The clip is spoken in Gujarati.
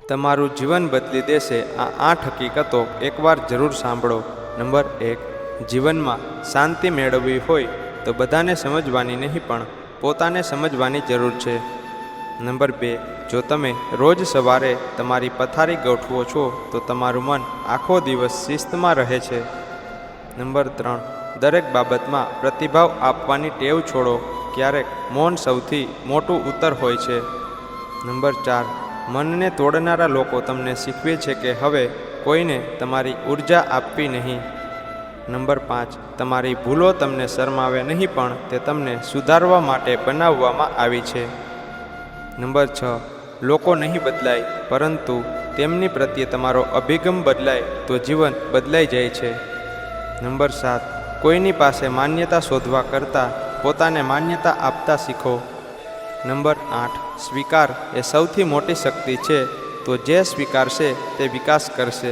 તમારું જીવન બદલી દેશે આ 8 હકીકતો એકવાર જરૂર સાંભળો. નંબર 1, જીવનમાં શાંતિ મેળવવી હોય તો બધાને સમજવાની નહીં પણ પોતાને સમજવાની જરૂર છે. નંબર 2, જો તમે રોજ સવારે તમારી પથારી ગોઠવો છો તો તમારું મન આખો દિવસ શિસ્તમાં રહે છે. નંબર 3, દરેક બાબતમાં પ્રતિભાવ આપવાની ટેવ છોડો. ક્યારેક મૌન સૌથી મોટું ઉત્તર હોય છે. નંબર 4, મનને તોડનારા લોકો તમને શીખવે છે કે હવે કોઈને તમારી ઉર્જા આપવી નહીં. નંબર 5, તમારી ભૂલો તમને શરમાવે નહીં પણ તે તમને સુધારવા માટે બનાવવામાં આવી છે. નંબર 6, લોકો નહીં બદલાય પરંતુ તેમની પ્રત્યે તમારો અભિગમ બદલાય તો જીવન બદલાઈ જાય છે. નંબર 7, કોઈની પાસે માન્યતા શોધવા કરતાં પોતાને માન્યતા આપતા શીખો. નંબર 8, સ્વીકાર એ સૌથી મોટી શક્તિ છે. તો જે સ્વીકારશે તે વિકાસ કરશે.